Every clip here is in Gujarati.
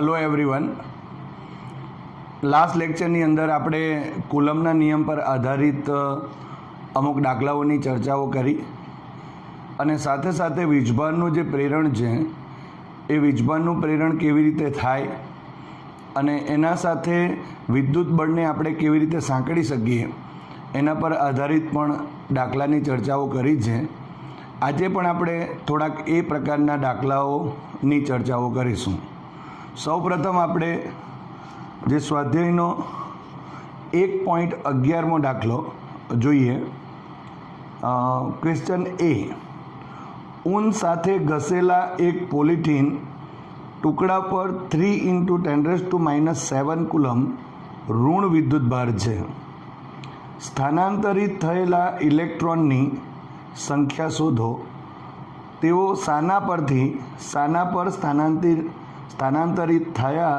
Hello everyone. लास्ट लेक्चરની અંદર આપણે કુલમના નિયમ પર આધારિત અમુક દાખલાઓની ચર્ચાઓ કરી અને સાથે સાથે વીજભારનું જે પ્રેરણ છે એ વીજભારનું પ્રેરણ કેવી રીતે થાય અને એના સાથે વિદ્યુત બળને આપણે કેવી રીતે સાંકળી શકીએ એના પર આધારિત પણ દાખલાની ચર્ચાઓ કરી છે। આજે પણ આપણે થોડાક એ પ્રકારના દાખલાઓની ચર્ચાઓ કરીશું। સૌપ્રથમ આપણે જે સ્વાધ્યાયનો 1.11મો દાખલો જોઈએ। ક્વેશ્ચન એ, ઊન સાથે ઘસેલા એક પોલિથીન ટુકડા પર 3 × 10⁻⁷ કુલમ ઋણ વિદ્યુતભાર છે। સ્થાનાંતરિત થયેલા ઇલેક્ટ્રોનની સંખ્યા શોધો। તેઓ શાના પર સ્થાનાંતરિત થયા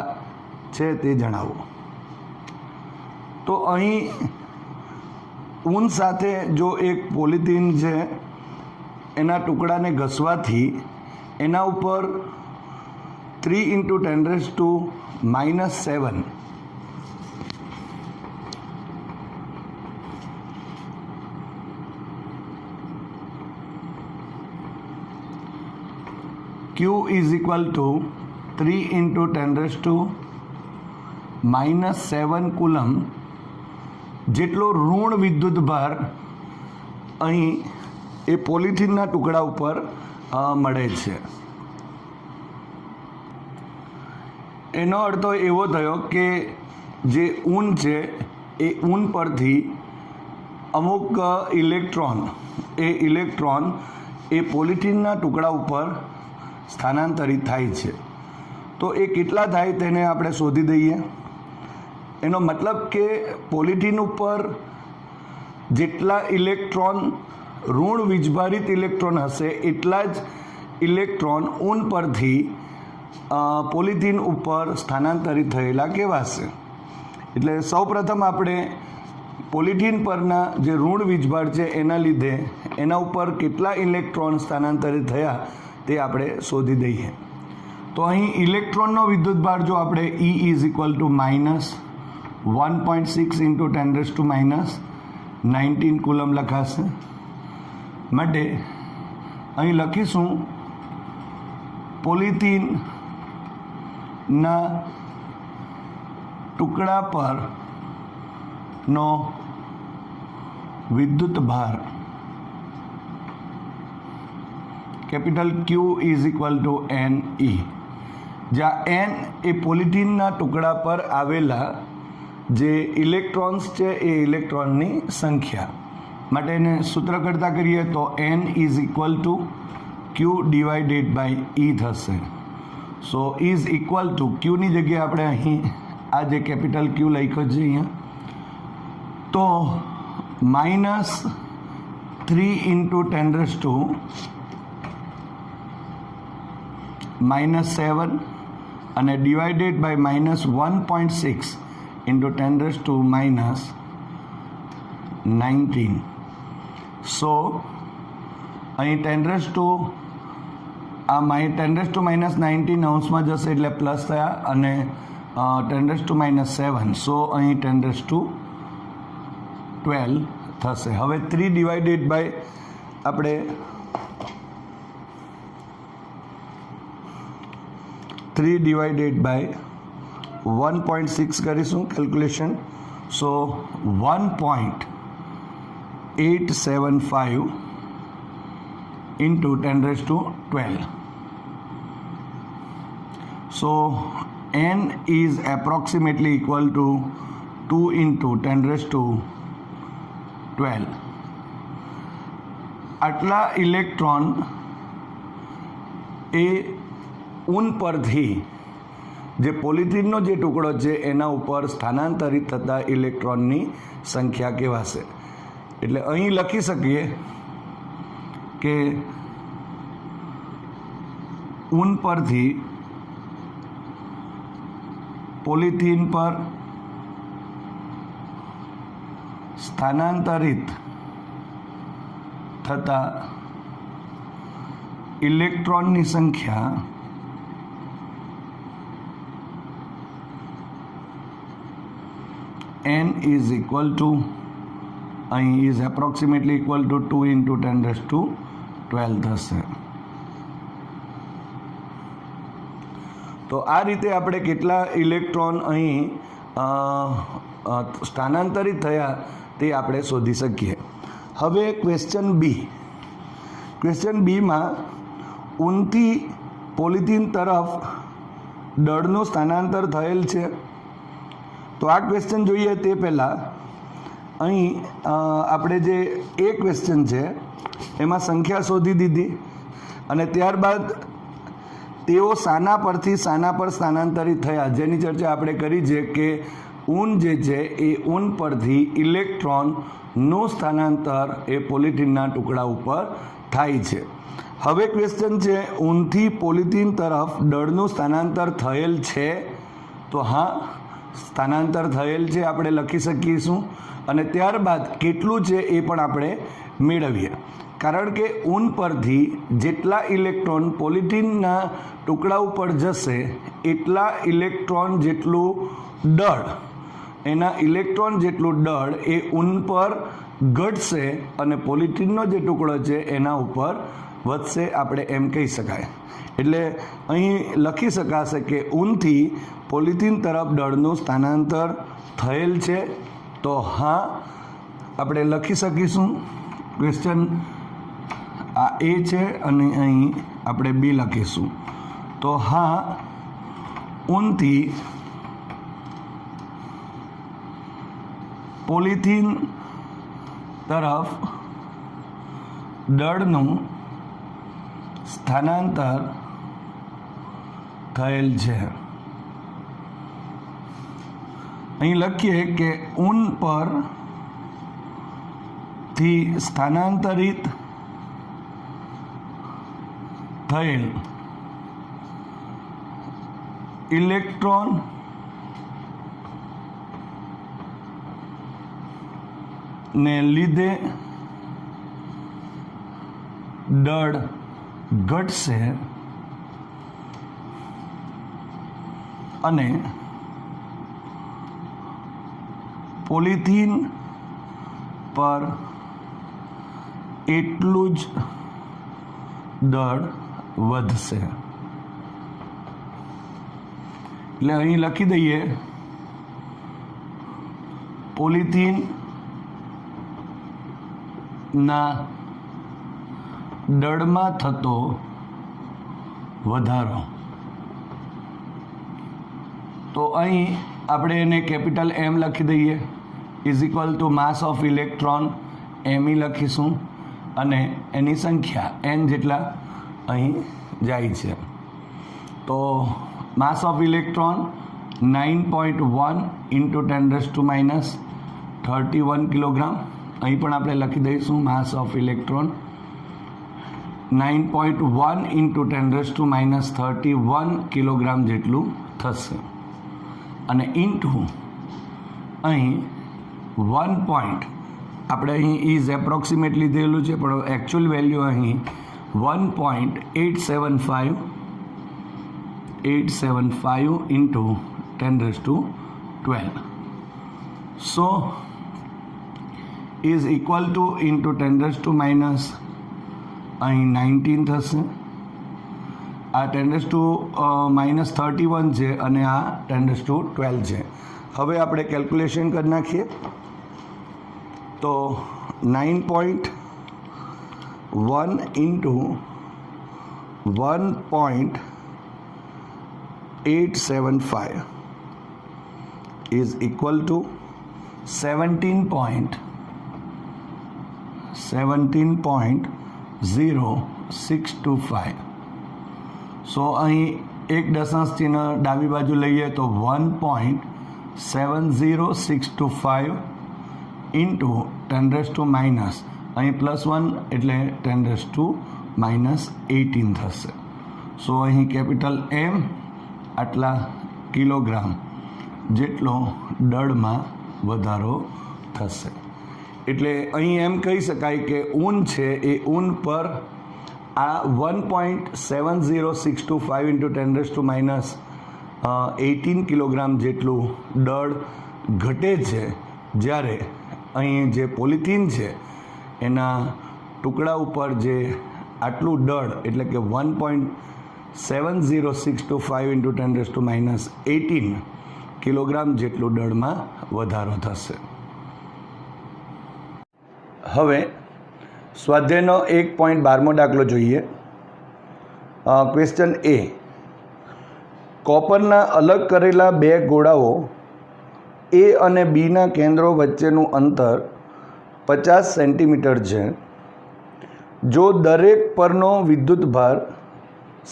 છે તે જણાવો। તો અહીં ઊન સાથે જો એક પોલિથીન છે એના ટુકડાને ઘસવાથી એના ઉપર 3 × 10⁻⁷ Q is equal to 3 × 10⁻⁷ coulomb જેટલો ઋણ વિદ્યુતભાર અહીં એ પોલિથીનના ટુકડા ઉપર મળે છે। એનો અર્થ એવો થયો કે જે ઊન છે એ ઊન પરથી અમુક ઇલેક્ટ્રોન એ પોલિથીનના ટુકડા ઉપર સ્થાનાંતરિત થાય છે। તો એ કેટલા થાય તેને આપણે શોધી દઈએ। એનો મતલબ કે પોલિથીન ઉપર જેટલા ઇલેક્ટ્રોન ઋણ વીજભારિત ઇલેક્ટ્રોન હશે એટલા જ ઇલેક્ટ્રોન ઊન પરથી પોલિથીન ઉપર સ્થાનાંતરિત થયેલા કહેવાશે। એટલે સૌપ્રથમ આપણે પોલિથીન પરના જે ઋણ વીજભાર છે એના લીધે એના ઉપર કેટલા ઇલેક્ટ્રોન સ્થાનાંતરિત થયા તે આપણે શોધી દઈએ। તો અહીં ઇલેક્ટ્રોનનો વિદ્યુતભાર જો આપણે E is equal to -1.6 × 10⁻⁹ coulomb લખાશે। માટે અહીં લખીશું પોલિથીનના ટુકડા પરનો વિદ્યુતભાર capital Q is equal to NE, જ્યાં N એ પોલિથીનના ટુકડા પર આવેલા જે ઇલેક્ટ્રોન્સ છે એ ઇલેક્ટ્રોનની સંખ્યા। માટે એને સૂત્ર કરતા કરીએ તો N is equal to Q / E થશે। સો ઇઝ ઇક્વલ ટુ ક્યુની જગ્યાએ આપણે અહીં આ જે કેપિટલ Q લખ્યો છે અહીંયા તો -3 × 10⁻⁷ અને ડિવાઇડેડ બાય -1.6 × 10⁻⁹ સો અહીં 10⁻⁻⁻⁻⁻⁻⁻⁻⁻⁻⁻⁻⁻⁻⁻⁻⁻⁻⁻⁻અંશમાં જશે એટલે પ્લસ થયા અને 10⁻⁷ સો અહીં 10⁻12 થશે। હવે 3 ડિવાઇડેડ બાય આપણે 3 ડિવાઇડેડ બાય 1.6 કરીશું calculation. So 1.875 × 10⁻12। So N is approximately equal to 2 × 10⁻12। આટલા ઇલેક્ટ્રોન એ ઊન પરથી જે પોલિથીનનો જે ટુકડો છે એના ઉપર સ્થાનાંતરિત થતા ઇલેક્ટ્રોનની સંખ્યા કહેવાશે। એટલે અહીં લખી શકીએ કે ઊન પરથી પોલિથીન પર સ્થાનાંતરિત થતા ઇલેક્ટ્રોનની સંખ્યા n ઇઝ ઇક્વલ ટુ અહીં ઇઝ એપ્રોક્સિમેટલી ઇક્વલ ટુ 2 × 10⁻12 થશે. તો આ રીતે આપણે કેટલા ઇલેક્ટ્રોન અહીં સ્થાનાંતરિત થયા તે આપણે શોધી શકીએ. હવે ક્વેશ્ચન બીમાં ઊનથી પોલિથીન તરફ દળનું સ્થાનાંતર થયેલ છે. તો આ ક્વેશ્ચન જોઈએ તે પહેલાં અહીં આપણે જે એ ક્વેશ્ચન છે એમાં સંખ્યા શોધી દીધી અને ત્યારબાદ તેઓ શાના પરથી શાના પર સ્થાનાંતરિત થયા, જેની ચર્ચા આપણે કરી છે કે ઊન જે છે એ ઊન પરથી ઇલેક્ટ્રોનનું સ્થાનાંતર એ પોલિથીનના ટુકડા ઉપર થાય છે. હવે ક્વેશ્ચન છે ઊનથી પોલિથીન તરફ દળનું સ્થાનાંતર થયેલ છે. તો હા, સ્થાનાંતર થયેલ છે આપણે લખી શકીશું અને ત્યારબાદ કેટલું છે એ પણ આપણે મેળવીએ. કારણ કે ઊન પરથી જેટલા ઇલેક્ટ્રોન પોલિથીનના ટુકડા ઉપર જશે એટલા ઇલેક્ટ્રોન જેટલું દળ, એના ઇલેક્ટ્રોન જેટલું દળ એ ઊન પર ઘટશે અને પોલિથીનનો જે ટુકડો છે એના ઉપર વધશે, આપણે એમ કહી શકાય. એટલે અહીં લખી શકાશે કે ઊનથી પોલિથીન તરફ દળનું સ્થાનાંતર થયેલ છે. તો હા, આપણે લખી શકીશું. ક્વેશ્ચન આ એ છે અને અહીં આપણે બી લખીશું. તો હા, ઊનથી પોલિથીન તરફ દળનું સ્થાનાંતર થયેલ છે. અહીં લખીએ કે ઊન પર થી સ્થાનાંતરિત થયેલ ઇલેક્ટ્રોન ને લીધે દળ ઘટશે અને પોલિથીન પર એટલું જ દળ વધશે. એટલે અહીં લખી દઈએ પોલિથીન ના દળમાં થતો વધારો. તો અહીં આપણે એને કેપિટલ એમ લખી દઈએ is equal two mass of electron M E લખીશું અને એની સંખ્યા એન જેટલા અહીં જાય છે. તો માસ ઓફ ઇલેક્ટ્રોન 9.1 × 10⁻31 કિલોગ્રામ. અહીં પણ આપણે લખી દઈશું માસ ઓફ ઇલેક્ટ્રોન 9.1 × 10⁻31 કિલોગ્રામ જેટલું થશે અને ઇન્ટુ અહીં 1 પોઈન્ટ, આપણે અહીં ઇઝ એપ્રોક્સિમેટ લીધેલું છે પણ એકચ્યુઅલ વેલ્યુ અહીં 1.875 × 10⁻12 સો ઇઝ ઇક્વલ ટુ ઇન્ટુ 10⁻⁻ અહીં 19 થશે. આ 10⁻31 છે અને આ 10⁻12 છે. હવે આપણે કેલ્ક્યુલેશન કરી નાખીએ. તો 9.1 × 1.875 is equal to 17.0625. સો અહીં એક દશાંશ ચિહ્ન ડાબી બાજુ લઈએ તો 1.70625 ઇન્ટુ 10⁻⁻, અહીં +1 એટલે 10⁻18 થશે. સો અહીં કેપિટલ એમ આટલા કિલોગ્રામ જેટલો દળમાં વધારો થશે. એટલે અહીં એમ કહી શકાય કે ઊન છે એ ઊન પર આ 1.70625 × 10⁻18 કિલોગ્રામ જેટલું દળ ઘટે છે જ્યારે અહીં જે પોલિથીન છે એના ટુકડા ઉપર જે આટલું દળ એટલે કે 1.70625 × 10⁻18 કિલોગ્રામ જેટલું દળમાં વધારો થશે. હવે સ્વાધ્યાયનો 1.12મો દાખલો જોઈએ. ક્વેશ્ચન એ, કોપરના અલગ કરેલા બે ગોળાઓ એ અને બીના કેન્દ્રો વચ્ચેનું અંતર 50 સેન્ટીમીટર છે. જો દરેક પરનો વિદ્યુતભાર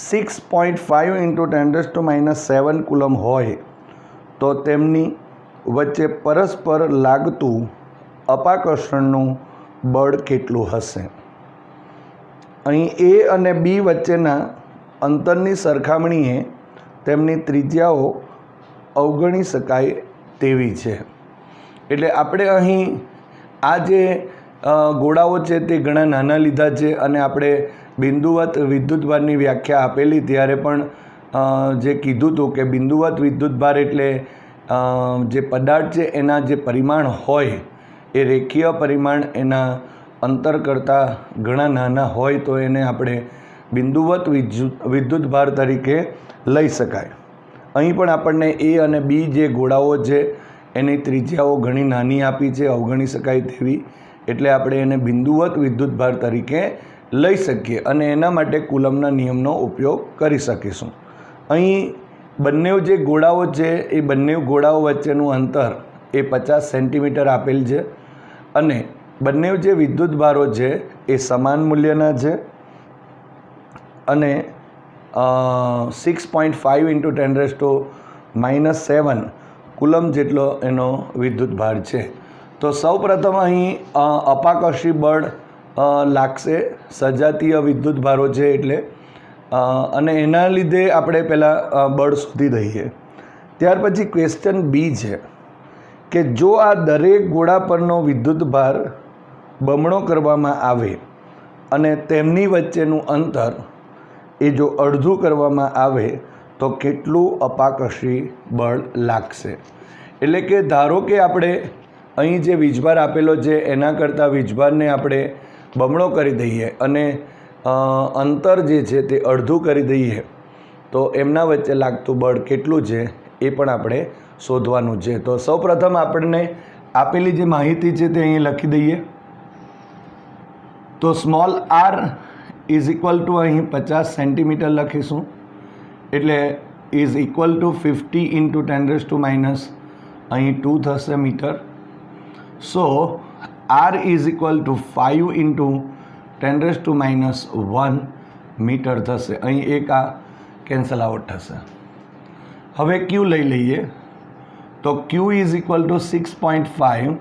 6.5 × 10⁻7 કુલમ હોય તો તેમની વચ્ચે પરસ્પર લાગતું અપાકર્ષણનું બળ કેટલું હશે? અહીં એ અને બી વચ્ચેના અંતરની સરખામણીએ તેમની ત્રિજ્યાઓ અવગણી શકાય તેવી છે. એટલે આપણે અહીં આ જે ગોળાઓ છે તે ઘણા નાના લીધા છે અને આપણે બિંદુવત વિદ્યુતભારની વ્યાખ્યા આપેલી ત્યારે પણ જે કીધું હતું કે બિંદુવત વિદ્યુતભાર એટલે જે પદાર્થ છે એના જે પરિમાણ હોય એ રેખીય પરિમાણ એના અંતર કરતાં ઘણા નાના હોય તો એને આપણે બિંદુવત વિદ્યુતભાર તરીકે લઈ શકાય. અહીં પણ આપણને એ અને બી જે ગોળાઓ છે એની ત્રિજ્યાઓ ઘણી નાની આપી છે, અવગણી શકાય તેવી, એટલે આપણે એને બિંદુવત વિદ્યુતભાર તરીકે લઈ શકીએ અને એના માટે કુલમના નિયમનો ઉપયોગ કરી શકીશું. અહીં બંને જે ગોળાઓ છે એ બંને ગોળાઓ વચ્ચેનું અંતર એ 50 સેન્ટીમીટર આપેલ છે અને બંને જે વિદ્યુતભારો છે એ સમાન મૂલ્યના છે અને 6.5 × 10⁻7 કુલમ જેટલો એનો વિદ્યુતભાર છે. તો સૌપ્રથમ અહીં અપાકર્ષી બળ લાગશે, સજાતીય વિદ્યુતભારો છે એટલે, અને એના લીધે આપણે પહેલાં બળ શોધી દઈએ. ત્યાર પછી ક્વેશ્ચન બી છે કે જો આ દરેક ગોળા પરનો વિદ્યુતભાર બમણો કરવામાં આવે અને તેમની વચ્ચેનું અંતર એ જો અડધું કરવામાં આવે તો કેટલું અપાકર્ષી બળ લાગશે? એટલે કે ધારો કે આપણે અહીં જે વીજભાર આપેલો છે એના કરતાં વીજભારને આપણે બમણો કરી દઈએ અને અંતર જે છે તે અડધું કરી દઈએ તો એમના વચ્ચે લાગતું બળ કેટલું છે એ પણ આપણે શોધવાનું છે. તો સૌપ્રથમ આપણને આપેલી જે માહિતી છે તે અહીં લખી દઈએ. તો small R is equal to અહીં 50 સેન્ટીમીટર લખીશું એટલે ઇઝ ઇક્વલ ટુ 50 × 10⁻, અહીં 2 થશે metre. So R is equal to 5 × 10⁻1 metre થશે. અહીં એક આ કેન્સલ આઉટ થશે. હવે ક્યુ લઈ લઈએ તો ક્યુ ઇઝ ઇક્વલ ટુ 6.5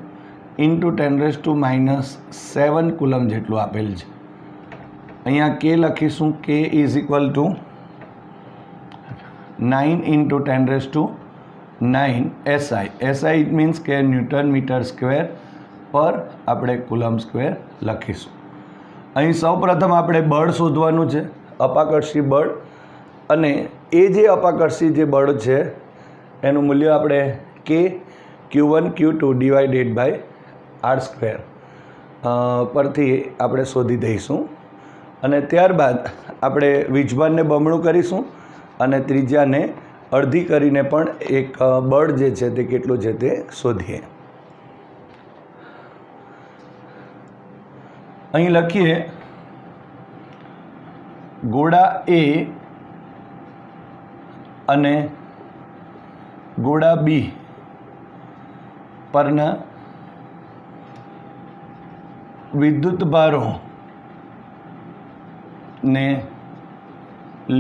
× 10⁻7 કુલમ જેટલું આપેલ છે. અહીંયા કે લખીશું કે is equal to 9 × 10⁹ SI. SI it means કે ન્યૂટન મીટર સ્ક્વેર પર આપણે કુલમ સ્ક્વેર લખીશું. અહીં સૌપ્રથમ આપણે બળ શોધવાનું છે, અપાકર્ષી બળ, અને એ જે અપાકર્ષી જે બળ છે એનું મૂલ્ય આપણે કે Q1 Q2 / R² પરથી આપણે શોધી દઈશું અને ત્યારબાદ આપણે વીજભારને બમણું કરીશું અને ત્રિજ્યાને અડધી કરીને પણ એક બળ જે છે તે કેટલું છે તે શોધીએ. અહીં લખીએ ગોળા એ અને ગોળા બી પરના વિદ્યુતભારો ને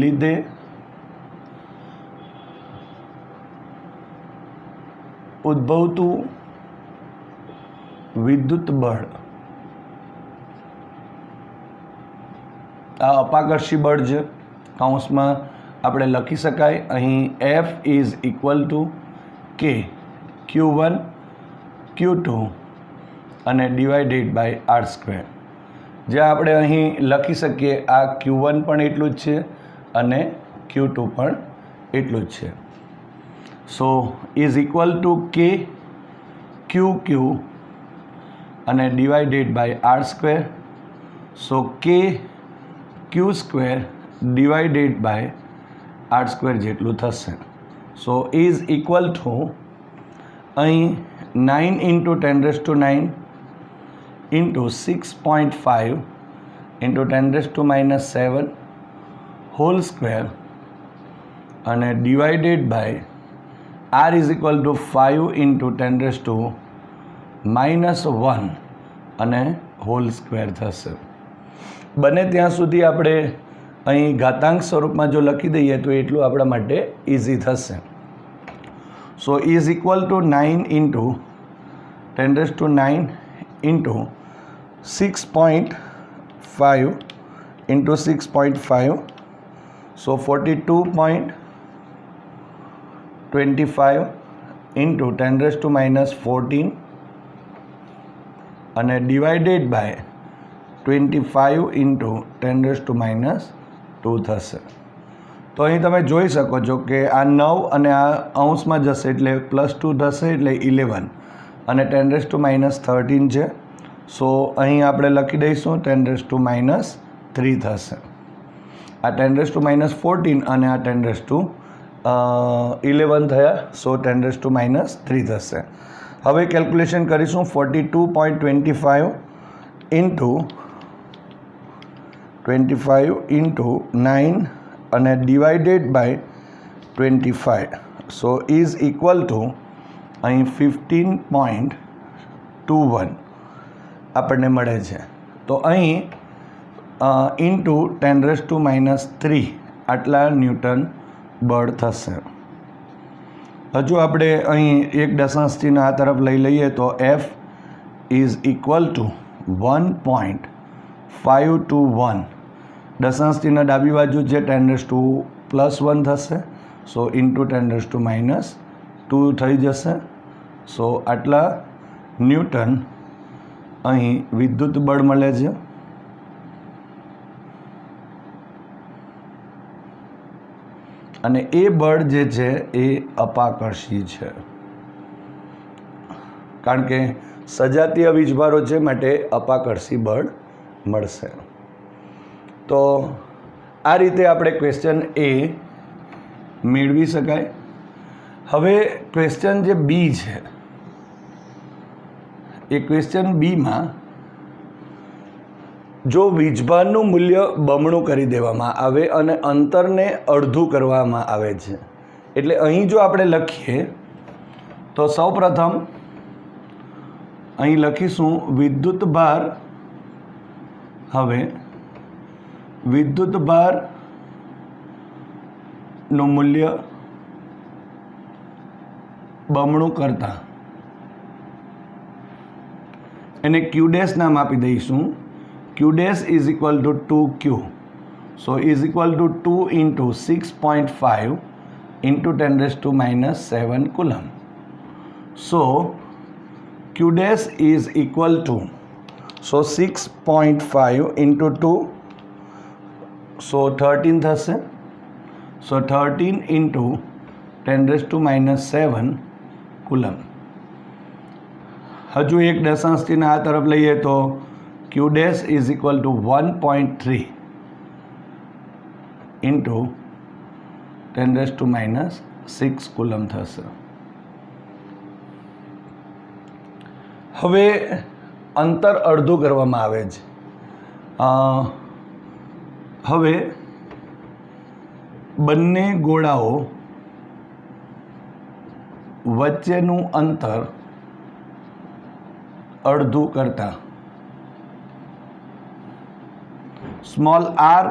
લીધે ઉદ્ભવતું વિદ્યુત બળ, આ અપાકર્ષી બળ છે, કૌંસમાં આપણે લખી શકાય અહીં F ઇઝ ઇક્વલ ટુ કે Q1 Q2 અને / R². જે આપણે અહીં લખી શકીએ આ Q1 પણ એટલું જ છે અને Q2 પણ એટલું જ છે. So is equal to K QQ અને divided by R². So KQ² divided by R² જેટલું થશે. સો ઇઝ ઇક્વલ ટુ અહીં 9 × 10⁹ into 6.5 into 10⁻⁷ whole square and divided by r is equal to 5 into 10⁻⁻1 અને whole square થશે. બને ત્યાં સુધી આપણે અહીં ઘાતાંક સ્વરૂપમાં જો લખી દઈએ તો એટલું આપણા માટે ઇઝી થશે. So is equal to 9 into 10⁹ into 6.5 into 6.5, so 42.25 into 10⁻14 અને divided by 25 into 10⁻2 થશે. તો અહીં તમે જોઈ શકો છો કે આ 9 અને આ અંશમાં જશે એટલે +2 થશે એટલે 11 અને 10⁻13 છે. સો અહીં આપણે લખી દઈશું 10⁻3 થશે. આ 10⁻14 અને આ 10⁻11 થયા. સો 10⁻3 થશે. હવે કેલ્ક્યુલેશન કરીશું. 42.25 into 9 અને divided by 25. So is equal to અહીં 15.21 આપણને મળે છે. તો અહીં ઇન્ટુ 10⁻³ આટલા ન્યૂટન બળ થશે. હજુ આપણે અહીં એક દશાંશ ચિહ્ન આ તરફ લઈ લઈએ તો F ઇઝ ઇક્વલ ટુ 1.521. દશાંશ ચિહ્ન ડાબી બાજુ છે 10⁻+1 થશે. સો ઇન્ટુ 10⁻2 થઈ જશે. સો આટલા ન્યૂટન અહીં વિદ્યુત બળ મળે છે. અને એ બળ જે છે એ અપાકર્ષી છે, કારણ કે સજાતીય વીજભારો છે માટે અપાકર્ષી બળ મળશે. તો આ રીતે આપણે ક્વેશ્ચન એ મેળવી શકાય. હવે ક્વેશ્ચન જે બી છે એ ક્વેશ્ચન બીમાં જો વીજભારનું મૂલ્ય બમણું કરી દેવામાં આવે અને અંતરને અડધું કરવામાં આવે છે, એટલે અહીં જો આપણે લખીએ તો સૌપ્રથમ અહીં લખીશું વિદ્યુત ભાર. હવે વિદ્યુત ભારનું મૂલ્ય બમણું કરતા એને Q' નામ આપી દઈશું. Q' is equal two 2Q. So is equal two 2 into 6.5 into 10⁻⁷ coulomb. So Q' is equal to 6.5 into 2, સો 13 થશે. સો 13 into 10⁻⁷ કુલમ. હજુ એક દશાંશ ચિહ્ન આ તરફ લઈએ તો Q' is equal two 1.3 into 10⁻6 coulomb થશે. હવે અંતર અડધું કરવામાં આવે છે. હવે બંને ગોળાઓ વચ્ચેનું અંતર અડધું કરતા સ્મોલ r'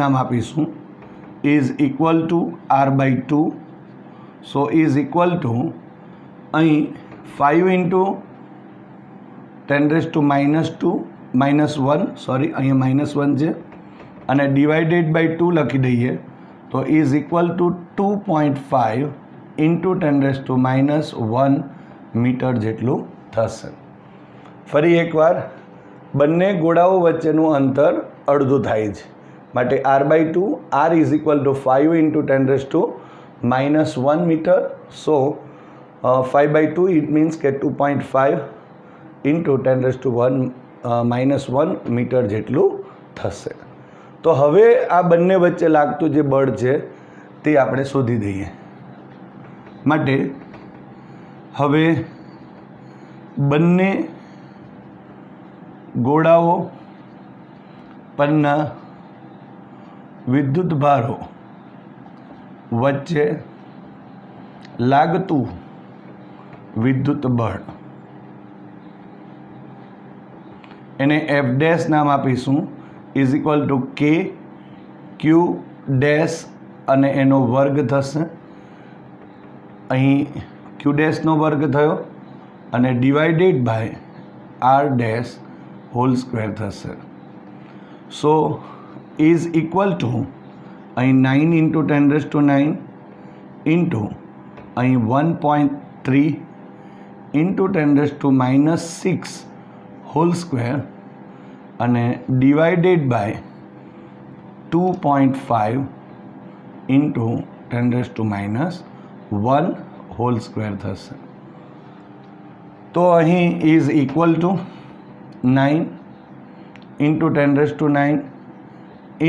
નામ આપીશું. Is equal two r/2. So is equal to અહીં 5 into 10⁻⁻1 સોરી અહીંયા -1 છે અને ડિવાઇડેડ બાય 2 લખી દઈએ તો is equal to 2.5 into 10⁻1 metre જેટલું થશે. ફરી એકવાર બંને ગોળાઓ વચ્ચેનું અંતર અડધું થાય છે માટે r/2. r is equal to 5 into 10⁻1 metre. So 5/2 it means કે 2.5 ઇન્ટુ 10⁻⁻1 મીટર જેટલું થશે. તો હવે આ બંને વચ્ચે લાગતું જે બળ છે તે આપણે શોધી દઈએ. માટે હવે બંને ગોળાઓ પરના વિદ્યુત ભારો વચ્ચે લાગતું વિદ્યુત બળ એને F ડેશ નામ આપીશું is equal two K Q dash અને એનો વર્ગ થશે. અહીં Q ડેશનો વર્ગ થયો અને divided by R dash whole square થશે. સો ઇઝ ઇક્વલ ટુ અહીં 9 ઇન્ટુ 10⁻9 ઇન્ટુ અહીં 1.3 ઇન્ટુ 10⁻6 હોલ સ્ક્વેર અને divided by 2.5 into 10⁻1 whole square થશે. તો અહીં is equal to 9 into 10⁻9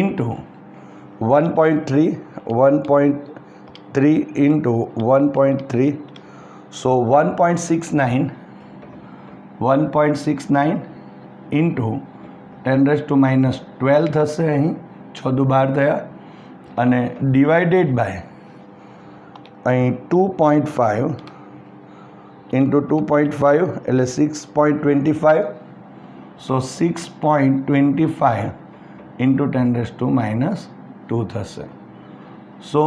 into 1.3 into 1.3 so 1.69 into 10⁻12 થશે. અહીં 6 દુ 12 થયા અને ડિવાઇડેડ બાય અહીં 2.5 ઇન્ટુ 2.5 એટલે 6.25 સો 6.25 ઇન્ટુ 10⁻2 થશે. સો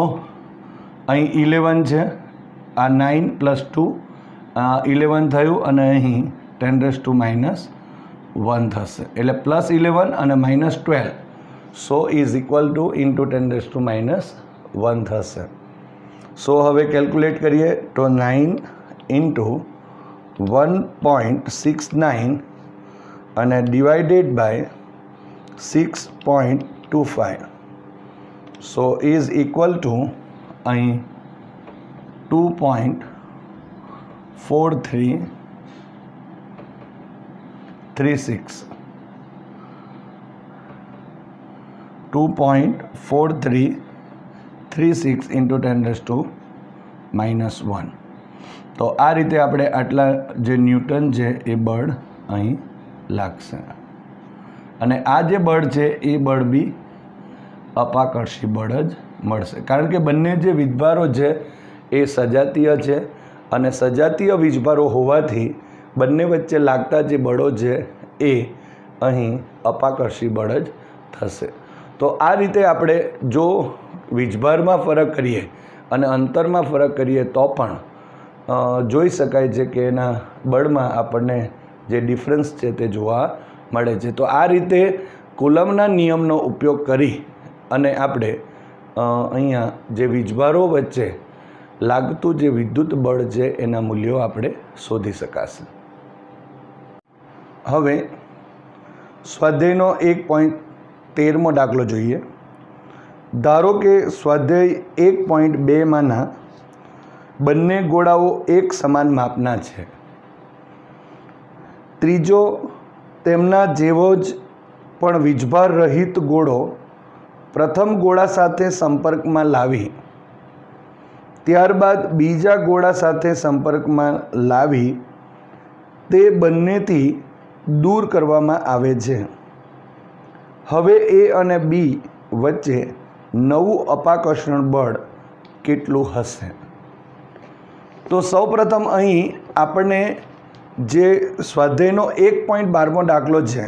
અહીં 11 છે, આ 9 પ્લસ 2 11 થયું અને અહીં 10⁻1 થશે એટલે +11 અને -12 સો ઇઝ ઇક્વલ ટુ ઇન્ટુ 10⁻1 થશે. સો હવે કેલ્ક્યુલેટ કરીએ તો 9 ઇન્ટુ 1.69 અને divided by 6.25 so is equal to અહીં 2.4336 2.4336 ઇન્ટુ 10⁻1. તો આ રીતે આપણે આટલા જે ન્યૂટન છે એ બળ અહીં લાગશે. અને આ જે બળ છે એ બળ બી અપાકર્ષી બળ જ મળશે, કારણ કે બંને જે વીજભારો છે એ સજાતીય છે અને સજાતીય વીજભારો હોવાથી બંને વચ્ચે લાગતા જે બળો છે એ અહીં અપાકર્ષી બળ જ થશે. તો આ રીતે આપણે જો વીજભારમાં ફરક કરીએ અને અંતરમાં ફરક કરીએ તો પણ જોઈ શકાય છે કે એના બળમાં આપણને જે ડિફરન્સ છે તે જોવા મળે છે. તો આ રીતે કુલમના નિયમનો ઉપયોગ કરી અને આપણે અહીંયા જે વીજભારો વચ્ચે લાગતું જે વિદ્યુત બળ છે એના મૂલ્યો આપણે શોધી શકાશે. હવે સ્વાધ્યાયનો 1.13મો દાખલો જોઈએ. ધારો કે સ્વાધ્યાય 1.2માંના બંને ગોળાઓ એક સમાન માપના છે. ત્રીજો તેમના જેવો જ પણ વીજભાર રહિત ગોળો પ્રથમ ગોળા સાથે સંપર્કમાં લાવી ત્યારબાદ બીજા ગોળા સાથે સંપર્કમાં લાવી તે બંનેથી દૂર કરવામાં આવે છે. હવે એ અને બી વચ્ચે નવું અપાકર્ષણ બળ કેટલું હશે? તો સૌપ્રથમ અહીં આપણને જે સ્વાધ્યાયનો 1.12મો દાખલો છે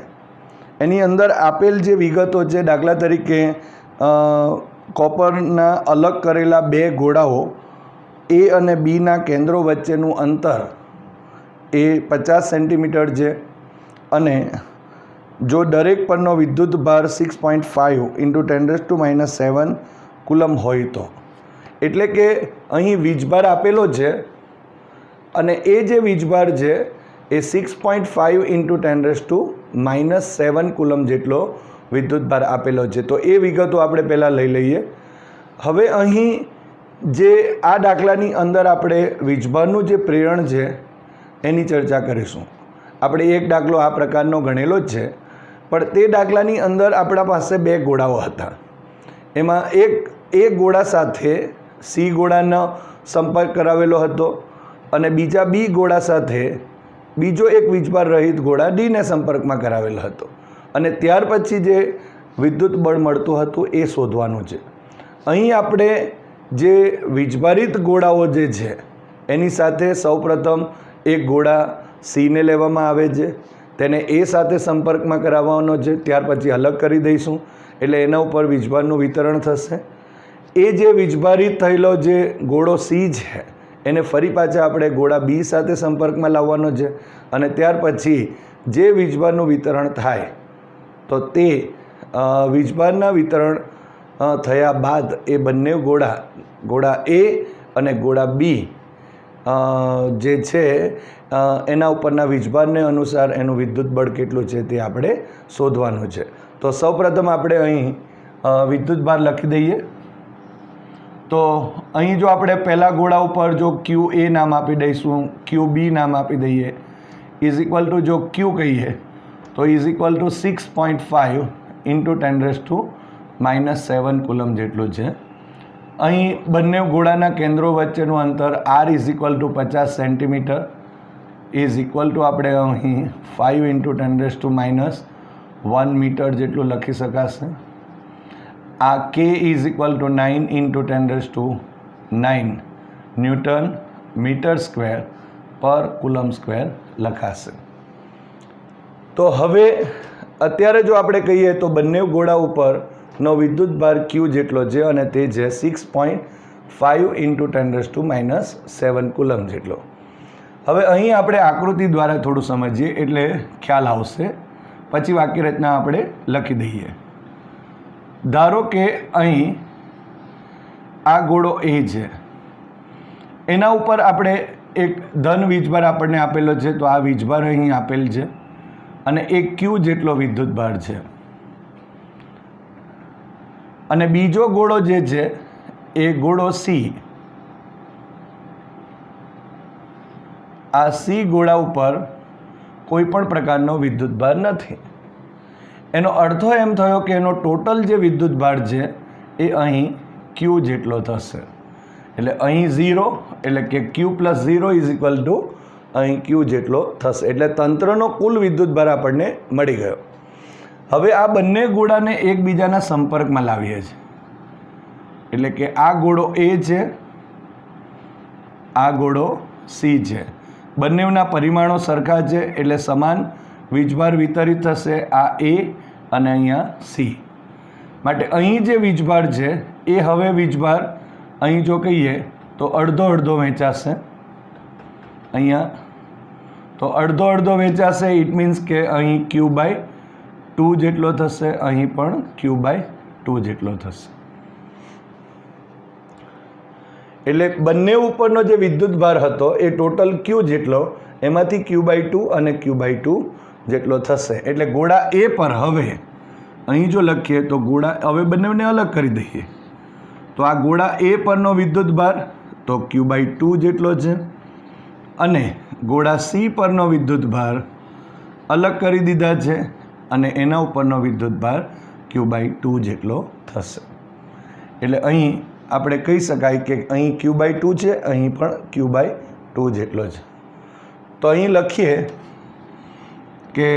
એની અંદર આપેલ જે વિગતો છે, દાખલા તરીકે કોપરના અલગ કરેલા બે ગોળાઓ એ અને બીના કેન્દ્રો વચ્ચેનું અંતર એ 50 સેન્ટીમીટર છે અને જો દરેક પરનો વિદ્યુત ભાર 6.5 ઇન્ટુ 10⁻7 કુલમ હોય તો, એટલે કે અહીં વીજભાર આપેલો છે અને એ જે વીજભાર છે એ 6.5 ઇન્ટુ 10⁻7 કુલમ જેટલો વિદ્યુત ભાર આપેલો છે. તો એ વિગતો આપણે પહેલાં લઈ લઈએ. હવે અહીં જે આ દાખલાની અંદર આપણે વીજભારનું જે પ્રેરણ છે એની ચર્ચા કરીશું. આપણે એક દાખલો આ પ્રકારનો ગણેલો જ છે, પણ તે દાખલાની અંદર આપણા પાસે બે ગોળાઓ હતા. એમાં એક ગોળા સાથે સી ગોળાનો સંપર્ક કરાવેલો હતો અને બીજા બી ગોળા સાથે બીજો એક વીજભાર રહિત ગોળા ડીને સંપર્કમાં કરાવેલો હતો, અને ત્યાર પછી જે વિદ્યુત બળ મળતું હતું એ શોધવાનું છે. અહીં આપણે જે વીજભારિત ગોળાઓ જે છે એની સાથે સૌપ્રથમ એક ગોળા સીને લેવામાં આવે છે, તેને એ સાથે સંપર્કમાં કરાવવાનો છે, ત્યાર પછી અલગ કરી દઈશું એટલે એના ઉપર વીજભારનું વિતરણ થશે. એ જે વીજભારિત થયેલો જે ગોળો સી છે એને ફરી પાછા આપણે ગોળા બી સાથે સંપર્કમાં લાવવાનો છે, અને ત્યાર પછી જે વીજભારનું વિતરણ થાય તો તે વીજભારના વિતરણ થયા બાદ એ બંને ગોળા એ અને ગોળા બી જે છે એના ઉપરના વીજભારને અનુસાર એનું વિદ્યુત બળ કેટલું છે તે આપણે શોધવાનું છે. તો સૌપ્રથમ આપણે અહીં વિદ્યુત ભાર લખી દઈએ. તો અહીં જો આપણે પહેલા ગોળા ઉપર જો ક્યુ એ નામ આપી દઈશું, ક્યુ બી નામ આપી દઈએ, ઇઝ ઇક્વલ ટુ જો ક્યુ કહીએ તો is equal to 6.5 into 10⁻⁻7 coulomb જેટલું છે. અહીં બંને ગોળાના કેન્દ્રો વચ્ચેનું અંતર R is equal to 50 centimetre is equal to આપણે અહીં 5 ઇન્ટુ 10⁻1 મીટર જેટલું લખી શકાશે. આ K is equal to 9 into 10⁹ newton metre square પર કુલમ સ્ક્વેર લખાશે. તો હવે અત્યારે જો આપણે કહીએ તો બંને ગોળા ઉપરનો વિદ્યુત ભાર ક્યુ જેટલો છે અને તે છે 6.5 ઇન્ટુ 10⁻7 કુલમ જેટલો. હવે અહીં આપણે આકૃતિ દ્વારા થોડું સમજીએ એટલે ખ્યાલ આવશે, પછી વાક્ય રચના આપણે લખી દઈએ. ધારો કે અહીં આ ગોળો એ છે, એના ઉપર આપણે એક ધન વીજભાર આપણને આપેલો છે, તો આ વીજભાર અહીં આપેલ છે અને એક ક્યુ જેટલો વિદ્યુત ભાર છે. અને બીજો ગોળો જે છે એ ગોળો સી, આ સી ગોળા ઉપર કોઈ પણ પ્રકારનો વિદ્યુત ભાર નથી. એનો અર્થ એમ થયો કે એનો ટોટલ જે વિદ્યુત ભાર છે એ અહીં ક્યુ જેટલો થશે. એટલે અહીં 0 એટલે કે ક્યુ પ્લસ 0 ઇઝ ઇક્વલ ટુ અહીં ક્યુ જેટલો થશે. એટલે તંત્રનો કુલ વિદ્યુત ભાર આપણને મળી ગયો. હવે આ બંને ગોળાને એકબીજાના સંપર્કમાં લાવીએ છીએ, એટલે કે આ ગોળો એ છે, આ ગોળો સી છે. બંનેના પરિમાણો સરખા છે એટલે સમાન વીજભાર વિતરિત થશે, આ એ અને અહીંયા સી. માટે અહીં જે વીજભાર છે એ હવે વીજભાર અહીં જો કહીએ તો અડધો અડધો વહેંચાશે. અહીંયા તો અડધો અડધો વહેંચાશે. ઇટ મીન્સ કે અહીં Q/2 જેટલો થશે, અહીં પણ Q/2 જેટલો થશે. એટલે બંને ઉપરનો જે વિદ્યુત ભાર હતો એ ટોટલ Q જેટલો, એમાંથી Q/2 અને Q/2 જેટલો થશે. એટલે ગોળા એ પર હવે અહીં જો લખીએ તો ગોળા હવે બંનેને અલગ કરી દઈએ તો આ ગોળા એ પરનો વિદ્યુત ભાર તો Q/2 જેટલો છે, અને ગોળા સી પરનો વિદ્યુત ભાર અલગ કરી દીધા છે અને એના ઉપરનો વિદ્યુત ભાર Q/2 જેટલો થશે. એટલે અહીં આપણે કહી શકાય કે અહીં Q/2 છે, અહીં પણ Q/2 જેટલો છે. તો અહીં લખીએ કે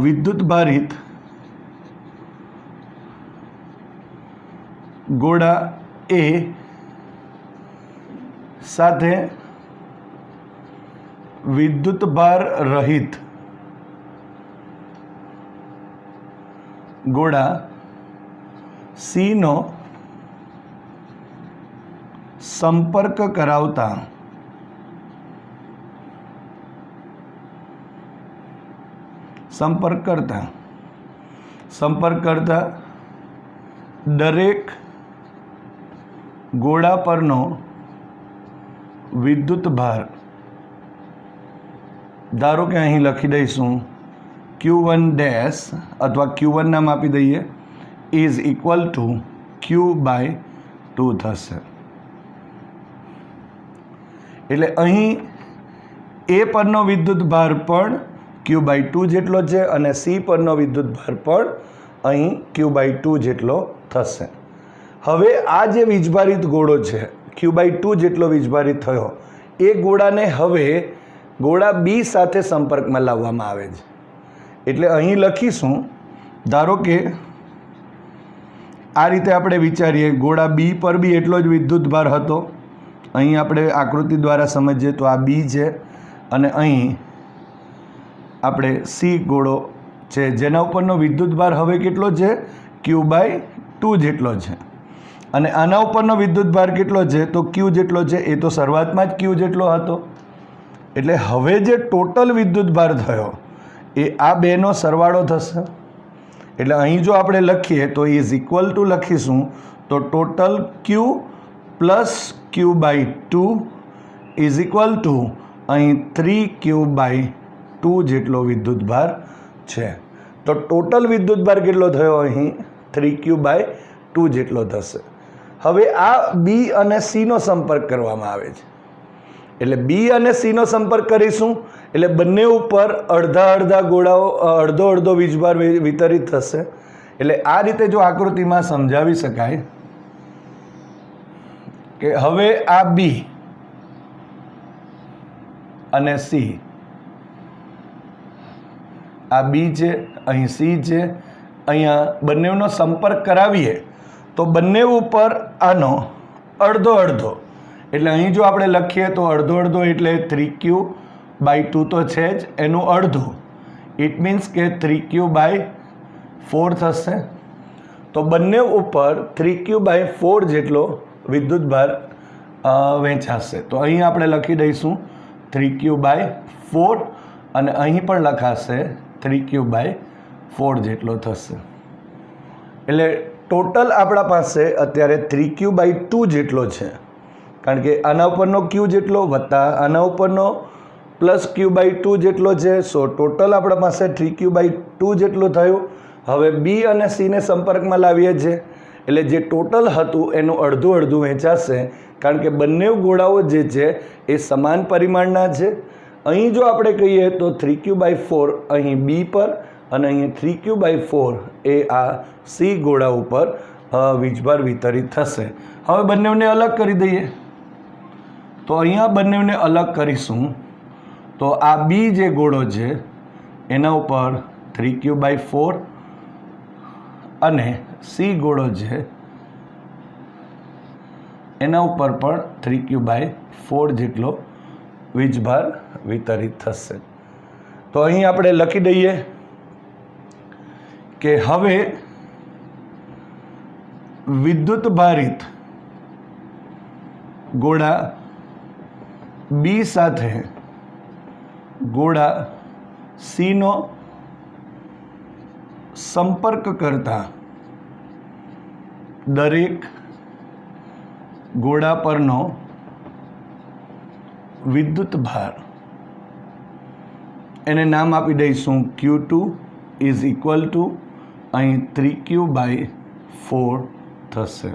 વિદ્યુત ભારિત ગોળા એ સાથે વિદ્યુત ભાર રહિત ગોળા સીનો સંપર્ક કરાવતા સંપર્ક કરતા દરેક ગોળા પરનો વિદ્યુત ભાર, ધારો કે અહીં લખી દઈશું Q1 ડેશ અથવા Q1 નામ આપી દઈએ, is equal two Q/2 two થશે. એટલે અહીં એ પરનો વિદ્યુત ભાર પણ Q/2 જેટલો છે અને સી પરનો વિદ્યુત ભાર પણ અહીં Q/2 જેટલો થશે. હવે આ જે વીજભારિત ગોળો છે Q/2 જેટલો વીજભારિત થયો, એ ગોળાને હવે ગોળા બી સાથે સંપર્કમાં લાવવામાં આવે છે. એટલે અહીં લખીશું, ધારો કે આ રીતે આપણે વિચારીએ, ગોળા બી પર બી એટલો જ વિદ્યુત ભાર હતો. અહીં આપણે આકૃતિ દ્વારા સમજીએ તો આ બી છે અને અહીં આપણે સી ગોળો છે, જેના ઉપરનો વિદ્યુત ભાર હવે કેટલો છે? Q/2 જેટલો છે. અને આના ઉપરનો વિદ્યુત ભાર કેટલો છે? તો Q જેટલો છે. એ તો શરૂઆતમાં જ Q જેટલો હતો. એટલે હવે જે ટોટલ વિદ્યુત ભાર થયો એ આ બેનો સરવાળો થશે. એટલે અહીં જો આપણે લખીએ તો ઇઝ ઇક્વલ ટુ લખીશું તો total Q plus Q/2 is equal to અહીં 3Q/2 જેટલો વિદ્યુત ભાર છે. તો ટોટલ વિદ્યુત ભાર કેટલો થયો? અહીં 3Q/2 જેટલો થશે. હવે આ બી અને સીનો સંપર્ક કરવામાં આવે છે. એટલે બી અને સીનો સંપર્ક કરીશું એટલે બંને ઉપર અડધા અડધા ગોળાઓ, અડધો અડધો વીજભાર વિતરિત થશે. એટલે આ રીતે જો આકૃતિમાં સમજાવી શકાય કે હવે આ બી અને સી, આ બી છે, અહીં સી છે, અહીંયા બંનેનો સંપર્ક કરાવીએ તો બંને ઉપર આનો અડધો અડધો, એટલે અહીં જો આપણે લખીએ તો અડધો અડધો એટલે 3Q/2 તો છે જ, એનું અડધું. ઇટ મીન્સ કે 3Q/4 થશે. તો બંને ઉપર 3Q/4 જેટલો વિદ્યુત ભાર વહેંચાશે. તો અહીં આપણે લખી દઈશું 3Q/4 અને અહીં પણ લખાશે 3Q/4 જેટલો થશે. એટલે ટોટલ આપણા પાસે અત્યારે 3Q/2 જેટલો છે, કારણ કે આના ઉપરનો Q જેટલો વત્તા આના ઉપરનો પ્લસ Q/2 જેટલો છે. સો ટોટલ આપણા પાસે 3Q/2 જેટલું થયું. હવે બી અને સીને સંપર્કમાં લાવીએ છીએ એટલે જે ટોટલ હતું એનું અડધું અડધું વહેંચાશે, કારણ કે બંને ગોળાઓ જે છે એ સમાન પરિમાણના છે. અહીં જો આપણે કહીએ તો 3Q/4 અહીં બી પર અને અહીં 3Q/4 એ આ સી ગોળા ઉપર વીજભાર વિતરિત થશે. હવે બંનેને અલગ કરી દઈએ તો અહીંયા બંનેને અલગ કરીશું તો આ બી જે ગોળો છે એના ઉપર 3Q/4 અને સી ગોળો છે એના ઉપર પણ 3Q/4 જેટલો વીજભાર વિતરિત થશે. તો અહીં આપણે લખી દઈએ કે હવે વિદ્યુત ભારિત ગોળા બી સાથે ગોળા સીનો સંપર્ક કરતા દરેક ગોળા પરનો વિદ્યુત ભાર, એને નામ આપી દઈશું Q2 ઇઝ ઇક્વલ ટુ અહીં 3Q/4 થશે.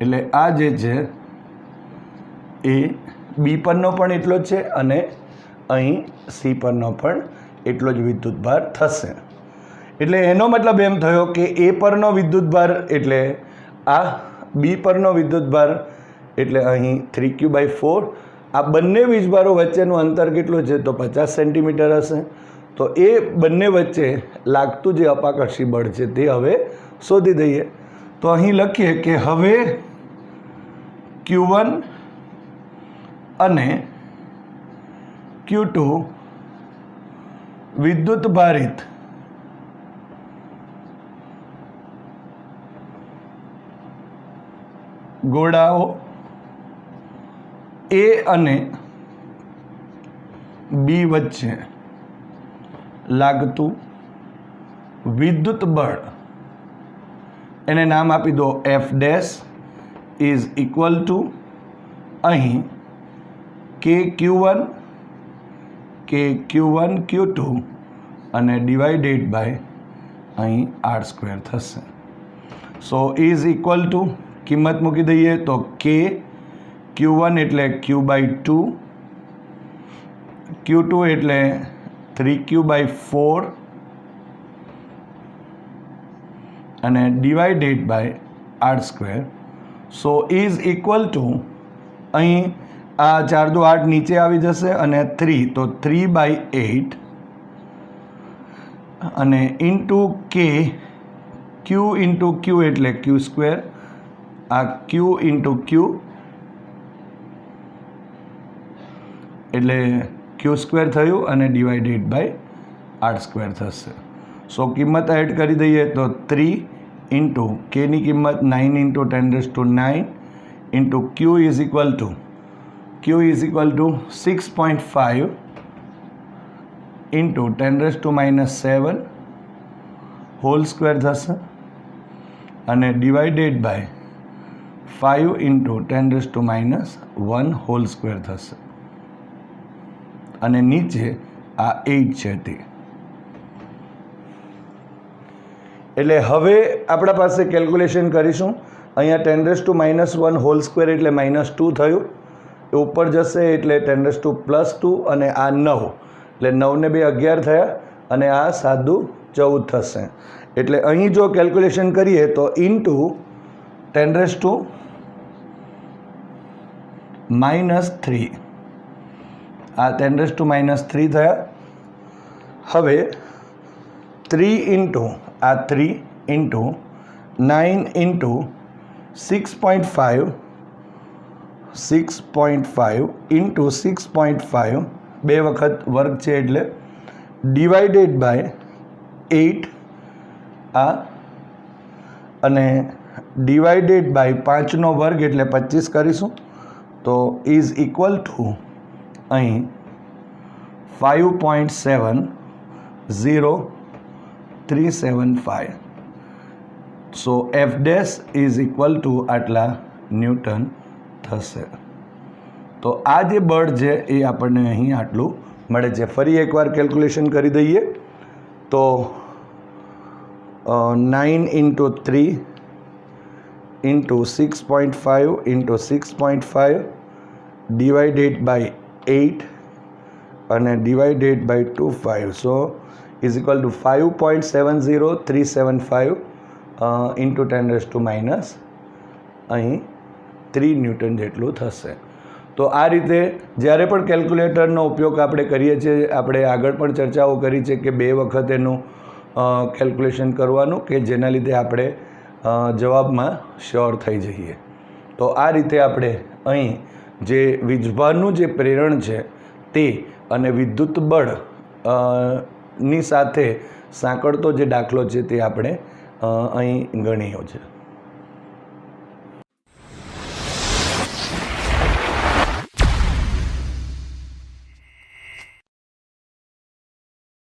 એટલે આ જે છે એ બી પરનો પણ એટલો જ છે અને અહીં સી પરનો પણ એટલો જ વિદ્યુત ભાર થશે. એટલે એનો મતલબ એમ થયો કે એ પરનો વિદ્યુત ભાર એટલે આ બી પરનો વિદ્યુત ભાર એટલે અહીં 3Q/4. આ બંને વીજભારો વચ્ચેનું અંતર કેટલું છે તો 50 સેન્ટીમીટર હશે. તો એ બંને વચ્ચે લાગતું જે અપાકર્ષી બળ છે તે હવે શોધી દઈએ. તો અહીં લખીએ કે હવે Q1 અને Q2 વિદ્યુત ભારિત ગોળાઓ એ અને બી વચ્ચે લાગતું વિદ્યુત બળ, એને નામ આપી દો F' ઇઝ ઇક્વલ ટુ અહીં KQ1 Q2 અને ડિવાઇડેડ બાય અહીં R² થશે. સો ઇઝ ઇક્વલ ટુ કિંમત મૂકી દઈએ તો કે Q1 એટલે Q/2, Q2 એટલે 3Q/4 અને divided by R². So is equal to અહીં આ 4 દુ 8 નીચે આવી જશે અને 3 તો 3/8 અને ઇન્ટુ કે Q ઇન્ટુ Q એટલે Q², આ Q ઇન્ટુ Q એટલે Q² થયું અને ડિવાઇડેડ બાય R² થશે. સો કિંમત એડ કરી દઈએ તો 3 ઇન્ટુ કેની કિંમત 9 into 10⁹ into Q is equal to 6.5 into 10⁻7 whole square થશે અને divided by 5 into 10⁻1 whole square થશે અને નીચે આ 8 છે તે. એટલે હવે આપણા પાસે કેલ્ક્યુલેશન કરીશું. અહીંયા 10⁻1 હોલ સ્ક્વેર એટલે -2 થયું, એ ઉપર જશે એટલે 10⁻2 અને આ 9 એટલે 9 ને 2 11 થયા અને આ 7 દુ 14 થશે. એટલે અહીં જો કેલ્ક્યુલેશન કરીએ તો ઇન્ટુ 10⁻³ આ 10⁻³ થયા. હવે 3 ઇન્ટુ આ 3 ઇન્ટુ 9 ઇન્ટુ 6.5 ઇન્ટુ 6.5 બે વખત વર્ગ છે એટલે ડિવાઇડેડ બાય 8 આ અને ડિવાઇડેડ બાય 5નો વર્ગ એટલે 25 કરીશું તો ઇઝ ઇક્વલ ટુ અહીં 5.7375. સો F dash is equal two આટલા ન્યૂટન થશે. તો આ જે બળ છે એ આપણને અહીં આટલું મળે છે. ફરી એકવાર કેલ્ક્યુલેશન કરી દઈએ તો 9 into 3 into 6.5 into 6.5 divided by 8 અને divided by 25. So is equal to 5.70375 into 10⁻³ અહીં 3 ન્યૂટન જેટલું થશે. તો આ રીતે જ્યારે પણ કેલ્ક્યુલેટરનો ઉપયોગ આપણે કરીએ છીએ, આપણે આગળ પણ ચર્ચાઓ કરી છે કે 2 વખત એનું કેલ્ક્યુલેશન કરવાનું કે જેના લીધે આપણે જવાબમાં શ્યોર થઈ જઈએ. તો આ રીતે આપણે અહીં જે વીજભારનું જે પ્રેરણ છે તે અને વિદ્યુત બળ ની સાથે સાંકળતો જે દાખલો છે તે આપણે અહીં ગણ્યો છે.